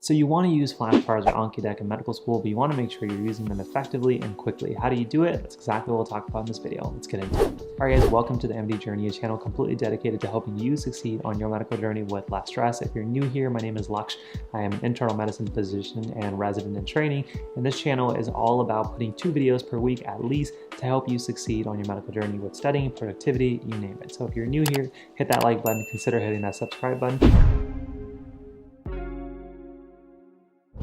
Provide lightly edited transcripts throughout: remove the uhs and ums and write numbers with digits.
So you want to use flashcards or Anki deck in medical school, but you want to make sure you're using them effectively and quickly. How do you do it? That's exactly what we'll talk about in this video. Let's get into it. Alright guys, welcome to the MD Journey, a channel completely dedicated to helping you succeed on your medical journey with less stress. If you're new here, my name is Laksh. I am an internal medicine physician and resident in training, and this channel is all about putting 2 videos per week at least to help you succeed on your medical journey with studying, productivity, you name it. So if you're new here, hit that like button, consider hitting that subscribe button.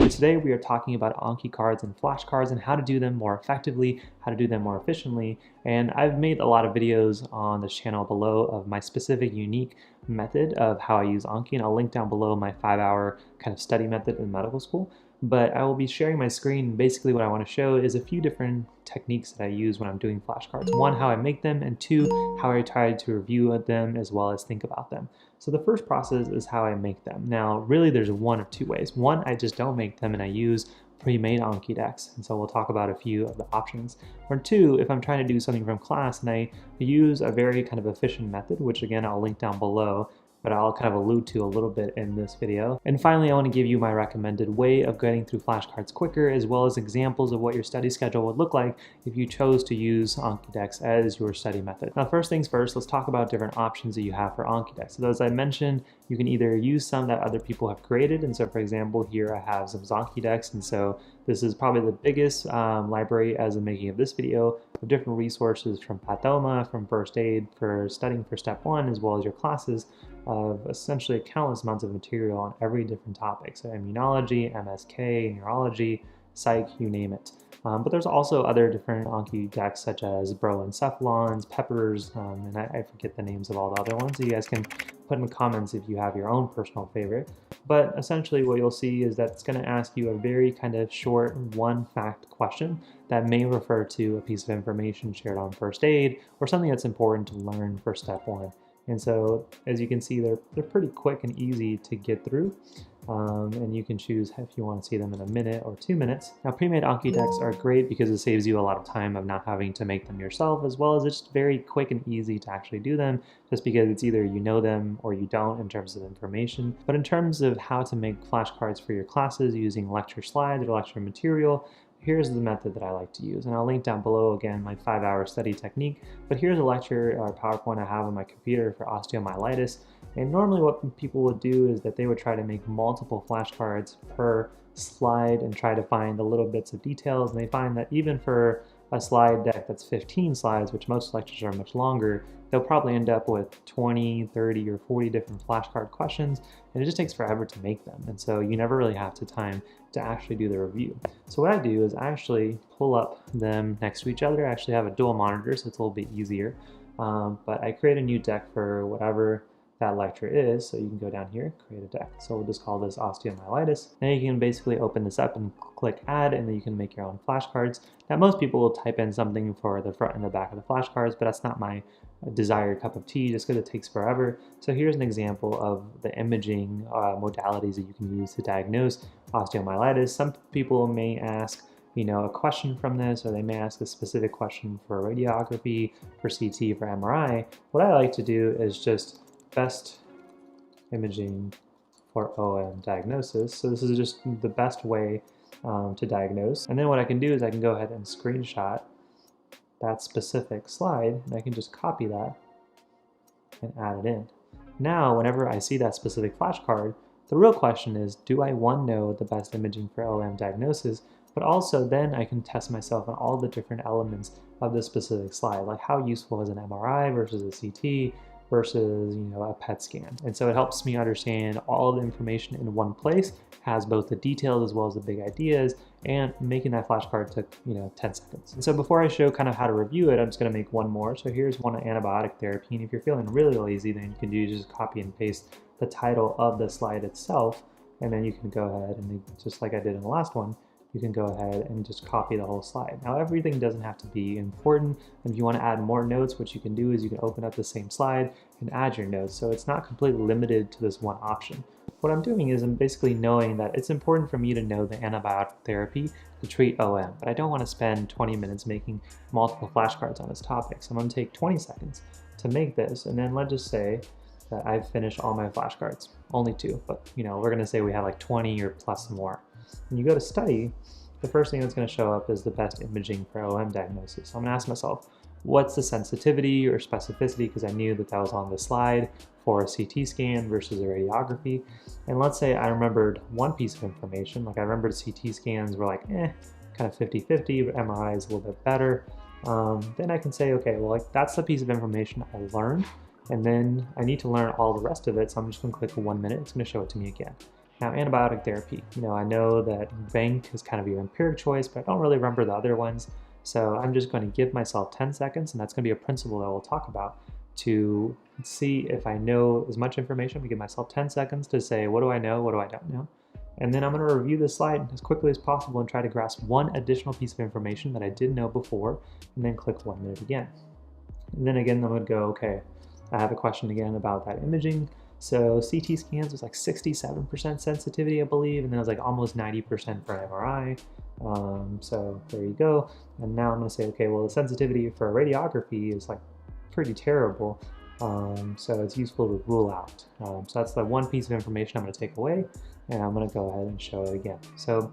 Today we are talking about Anki cards and flashcards and how to do them more effectively, how to do them more efficiently. And I've made a lot of videos on this channel below of my specific unique method of how I use Anki, and I'll link down below my 5-hour kind of study method in medical school. But I will be sharing my screen. Basically what I want to show is a few different techniques that I use when I'm doing flashcards. 1, how I make them, and 2, how I try to review them as well as think about them. So the first process is how I make them. Now, really there's one of 2 ways. 1, I just don't make them and I use pre-made Anki decks. And so we'll talk about a few of the options. Or 2, if I'm trying to do something from class and I use a very kind of efficient method, which again, I'll link down below, but I'll kind of allude to a little bit in this video. And finally, I want to give you my recommended way of getting through flashcards quicker, as well as examples of what your study schedule would look like if you chose to use Anki decks as your study method. Now, first things first, let's talk about different options that you have for Anki decks. So as I mentioned, you can either use some that other people have created. And so for example, here I have some Anki decks. And so this is probably the biggest library as I'm making of this video of different resources from Pathoma, from first aid, for studying for step 1, as well as your classes, of essentially countless amounts of material on every different topic. So immunology, MSK, neurology, psych, you name it. But there's also other different Anki decks such as broencephalons, peppers, and I forget the names of all the other ones. So you guys can put in the comments if you have your own personal favorite. But essentially what you'll see is that it's going to ask you a very kind of short 1-fact question that may refer to a piece of information shared on first aid or something that's important to learn for step 1. And so, as you can see, they're pretty quick and easy to get through. And you can choose if you want to see them in a minute or 2 minutes. Now, pre-made Anki decks are great because it saves you a lot of time of not having to make them yourself, as well as it's just very quick and easy to actually do them, just because it's either you know them or you don't in terms of information. But in terms of how to make flashcards for your classes using lecture slides or lecture material, here's the method that I like to use, and I'll link down below again my 5-hour study technique. But here's a lecture or PowerPoint I have on my computer for osteomyelitis, and normally what people would do is that they would try to make multiple flashcards per slide and try to find the little bits of details, and they find that even for a slide deck that's 15 slides, which most lectures are much longer, they'll probably end up with 20, 30, or 40 different flashcard questions, and it just takes forever to make them. And so you never really have the time to actually do the review. So what I do is I actually pull up them next to each other. I actually have a dual monitor, so it's a little bit easier. But I create a new deck for whatever that lecture is. So you can go down here, create a deck. So we'll just call this osteomyelitis. Now you can basically open this up and click add, and then you can make your own flashcards. Now most people will type in something for the front and the back of the flashcards, but that's not my desired cup of tea just because it takes forever. So here's an example of the imaging modalities that you can use to diagnose osteomyelitis. Some people may ask a question from this, or they may ask a specific question for radiography, for CT, for MRI. What I like to do is just best imaging for OM diagnosis. So this is just the best way to diagnose. And then what I can do is I can go ahead and screenshot that specific slide, and I can just copy that and add it in. Now, whenever I see that specific flashcard, the real question is, do I know the best imaging for OM diagnosis, but also then I can test myself on all the different elements of this specific slide, like how useful is an MRI versus a CT, versus a PET scan. And so it helps me understand all of the information in one place, has both the details as well as the big ideas, and making that flashcard took 10 seconds. And so before I show kind of how to review it, I'm just going to make one more. So here's one on antibiotic therapy, and if you're feeling really lazy, then you can do just copy and paste the title of the slide itself, and then you can go ahead and, just like I did in the last one, you can go ahead and just copy the whole slide. Now everything doesn't have to be important, and if you want to add more notes, what you can do is you can open up the same slide and add your notes, so it's not completely limited to this one option. What I'm doing is I'm basically knowing that it's important for me to know the antibiotic therapy to treat OM, but I don't want to spend 20 minutes making multiple flashcards on this topic, so I'm going to take 20 seconds to make this, and then let's just say that I've finished all my flashcards. only 2, but we're going to say we have like 20 or plus more. When you go to study, the first thing that's going to show up is the best imaging for OM diagnosis. So I'm going to ask myself, what's the sensitivity or specificity, because I knew that that was on the slide for a CT scan versus a radiography. And let's say I remembered one piece of information, like I remembered CT scans were like, kind of 50-50, but MRI is a little bit better. Then I can say, okay, well, like that's the piece of information I learned, and then I need to learn all the rest of it, so I'm just going to click 1 minute. It's going to show it to me again. Now, antibiotic therapy. I know that bank is kind of your empiric choice, but I don't really remember the other ones. So I'm just going to give myself 10 seconds, and that's going to be a principle that we'll talk about to see if I know as much information. We give myself 10 seconds to say, what do I know, what do I don't know? And then I'm going to review this slide as quickly as possible and try to grasp one additional piece of information that I didn't know before, and then click 1 minute again. And then again, I'm going to go, okay, I have a question again about that imaging. So CT scans was like 67% sensitivity, I believe, and then it was like almost 90% for MRI. So there you go. And now I'm going to say, okay, well, the sensitivity for radiography is like pretty terrible. So it's useful to rule out. So that's the one piece of information I'm going to take away, and I'm going to go ahead and show it again. So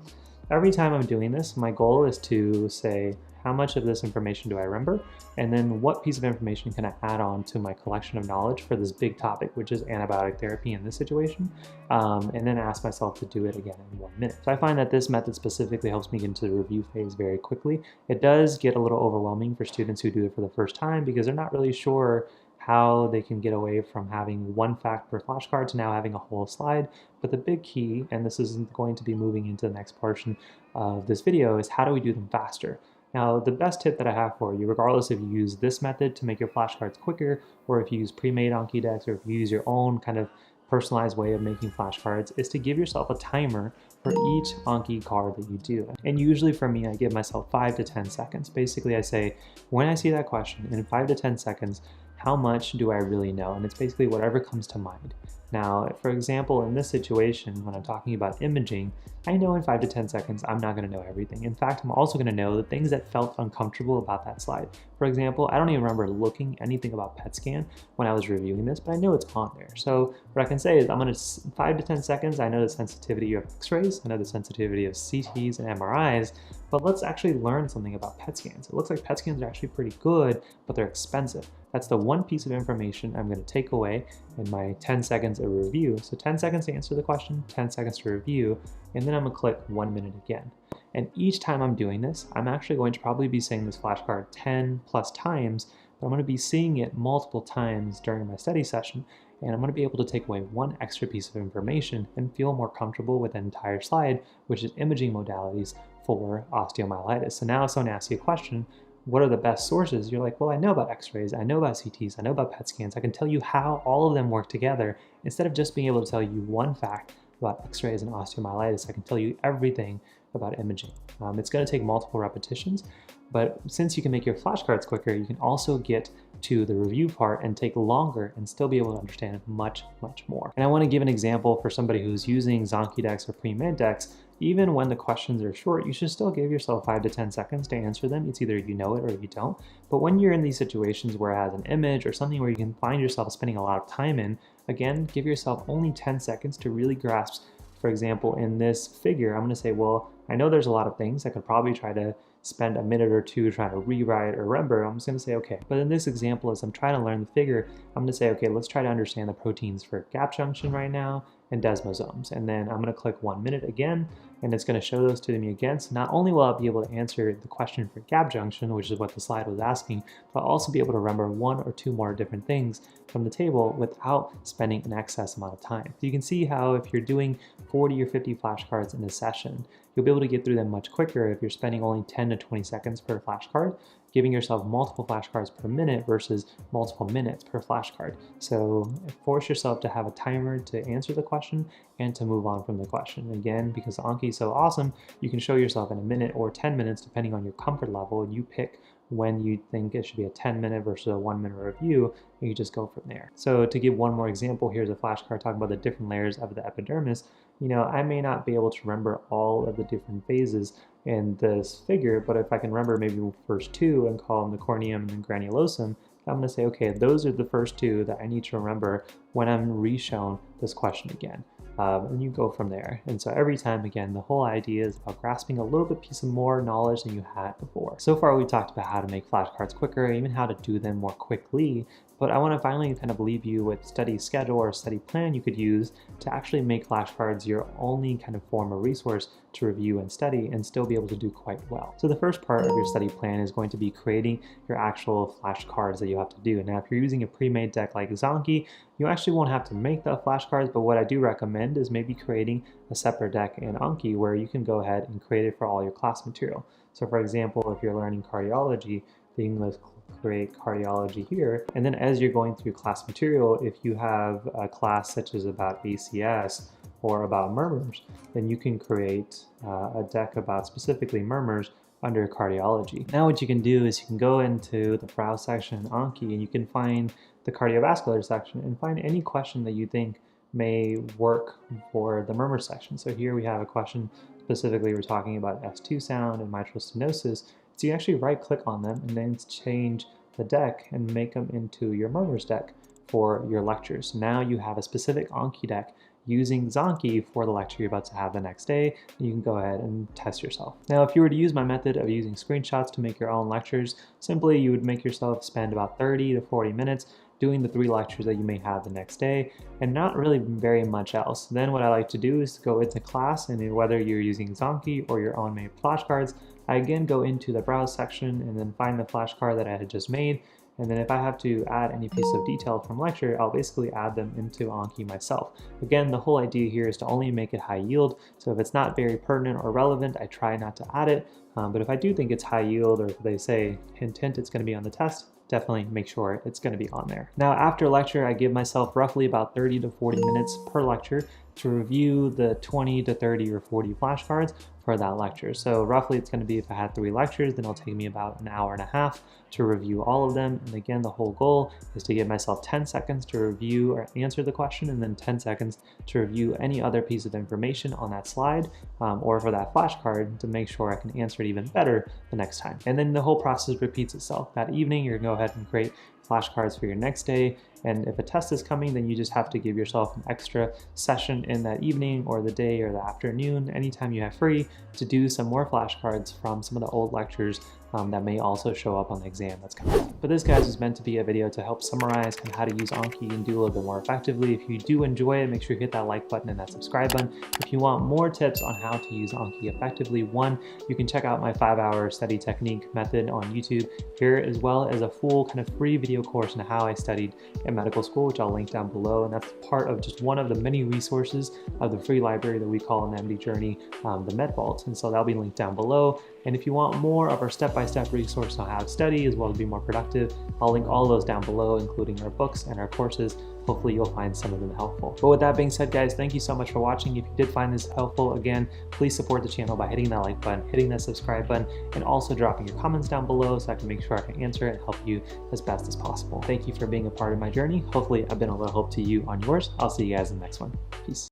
every time I'm doing this, my goal is to say, how much of this information do I remember? And then what piece of information can I add on to my collection of knowledge for this big topic, which is antibiotic therapy in this situation? And then ask myself to do it again in 1 minute. So I find that this method specifically helps me get into the review phase very quickly. It does get a little overwhelming for students who do it for the first time because they're not really sure how they can get away from having one fact per flashcard to now having a whole slide. But the big key, and this isn't going to be moving into the next portion of this video, is how do we do them faster? Now, the best tip that I have for you, regardless if you use this method to make your flashcards quicker, or if you use pre-made Anki decks, or if you use your own kind of personalized way of making flashcards, is to give yourself a timer for each Anki card that you do. And usually for me, I give myself 5 to 10 seconds. Basically, I say, when I see that question, in 5 to 10 seconds, how much do I really know? And it's basically whatever comes to mind. Now, for example, in this situation, when I'm talking about imaging, I know in 5 to 10 seconds, I'm not going to know everything. In fact, I'm also going to know the things that felt uncomfortable about that slide. For example, I don't even remember looking anything about PET scan when I was reviewing this, but I know it's on there. So what I can say is I'm going to, 5 to 10 seconds, I know the sensitivity of x-rays, I know the sensitivity of CTs and MRIs, but let's actually learn something about PET scans. It looks like PET scans are actually pretty good, but they're expensive. That's the one piece of information I'm going to take away in my 10 seconds of review. So 10 seconds to answer the question, 10 seconds to review, and then I'm going to click 1 minute again. And each time I'm doing this, I'm actually going to probably be saying this flashcard 10 plus times, but I'm going to be seeing it multiple times during my study session, and I'm going to be able to take away one extra piece of information and feel more comfortable with the entire slide, which is imaging modalities for osteomyelitis. So now if someone asks you a question, what are the best sources? You're like, well, I know about x-rays, I know about CTs, I know about PET scans. I can tell you how all of them work together. Instead of just being able to tell you one fact about x-rays and osteomyelitis, I can tell you everything about imaging. It's going to take multiple repetitions, but since you can make your flashcards quicker, you can also get to the review part and take longer and still be able to understand much, much more. And I want to give an example for somebody who's using Anki decks or pre-made decks. Even when the questions are short, you should still give yourself 5 to 10 seconds to answer them. It's either you know it or you don't. But when you're in these situations where it has an image or something where you can find yourself spending a lot of time in, again, give yourself only 10 seconds to really grasp. For example, in this figure, I'm going to say, well, I know there's a lot of things. I could probably try to spend a minute or two trying to rewrite or remember. I'm just going to say, okay. But in this example, as I'm trying to learn the figure, I'm going to say, okay, let's try to understand the proteins for gap junction right now and desmosomes. And then I'm going to click 1 minute again, and it's going to show those to me again. So not only will I be able to answer the question for gap junction, which is what the slide was asking, but I'll also be able to remember 1 or 2 more different things from the table without spending an excess amount of time. So you can see how if you're doing 40 or 50 flashcards in a session, you'll be able to get through them much quicker if you're spending only 10 to 20 seconds per flashcard, giving yourself multiple flashcards per minute versus multiple minutes per flashcard. So force yourself to have a timer to answer the question and to move on from the question. Again, because Anki is so awesome, you can show yourself in a minute or 10 minutes depending on your comfort level, and you pick when you think it should be a 10-minute versus a 1-minute review, and you just go from there. So to give one more example, here's a flashcard talking about the different layers of the epidermis. I may not be able to remember all of the different phases in this figure, but if I can remember maybe the first 2 and call them the corneum and the granulosum, I'm going to say, okay, those are the first 2 that I need to remember when I'm re-shown this question again. And you go from there. And so every time, again, the whole idea is about grasping a little bit piece of more knowledge than you had before. So far, we talked about how to make flashcards quicker, even how to do them more quickly. But I want to finally kind of leave you with study schedule or study plan you could use to actually make flashcards your only kind of form of resource to review and study and still be able to do quite well. So the first part of your study plan is going to be creating your actual flashcards that you have to do. Now, if you're using a pre-made deck like Anki, you actually won't have to make the flashcards, but what I do recommend is maybe creating a separate deck in Anki where you can go ahead and create it for all your class material. So for example, if you're learning cardiology, then you can create cardiology here. And then as you're going through class material, if you have a class such as about ACS or about murmurs, then you can create a deck about specifically murmurs under cardiology. Now what you can do is you can go into the browse section in Anki and you can find the cardiovascular section and find any question that you think may work for the murmur section. So here we have a question specifically we're talking about S2 sound and mitral stenosis. So you actually right click on them and then change the deck and make them into your murmurs deck for your lectures. Now you have a specific Anki deck using Anki for the lecture you're about to have the next day. You can go ahead and test yourself. Now, if you were to use my method of using screenshots to make your own lectures, simply you would make yourself spend about 30 to 40 minutes doing the 3 lectures that you may have the next day and not really very much else. Then what I like to do is go into class, and whether you're using Anki or your own made flashcards, I again go into the browse section and then find the flashcard that I had just made. And then if I have to add any piece of detail from lecture, I'll basically add them into Anki myself. Again, the whole idea here is to only make it high yield. So if it's not very pertinent or relevant, I try not to add it. But if I do think it's high yield, or if they say hint hint it's going to be on the test, definitely make sure it's going to be on there. Now after lecture, I give myself roughly about 30 to 40 minutes per lecture to review the 20 to 30 or 40 flashcards for that lecture. So roughly it's going to be, if I had 3 lectures, then it'll take me about an hour and a half to review all of them. And again, the whole goal is to give myself 10 seconds to review or answer the question, and then 10 seconds to review any other piece of information on that slide or for that flashcard to make sure I can answer it even better the next time. And then the whole process repeats itself. That evening, you're going to go ahead and create flashcards for your next day. And if a test is coming, then you just have to give yourself an extra session in that evening or the day or the afternoon, anytime you have free, to do some more flashcards from some of the old lectures that may also show up on the exam that's coming up. But this, guys, is meant to be a video to help summarize kind of how to use Anki and do a little bit more effectively. If you do enjoy it, make sure you hit that like button and that subscribe button. If you want more tips on how to use Anki effectively, one, you can check out my 5-hour study technique method on YouTube here, as well as a full kind of free video course on how I studied in medical school, which I'll link down below. And that's part of just one of the many resources of the free library that we call in the MD Journey, the Med Vault. And so that'll be linked down below. And if you want more of our step-by-step resource on how to study as well as be more productive, I'll link all those down below, including our books and our courses. Hopefully you'll find some of them helpful. But with that being said, guys, thank you so much for watching. If you did find this helpful, again, please support the channel by hitting that like button, hitting that subscribe button, and also dropping your comments down below so I can make sure I can answer it and help you as best as possible. Thank you for being a part of my journey. Hopefully I've been a little help to you on yours. I'll see you guys in the next one. Peace.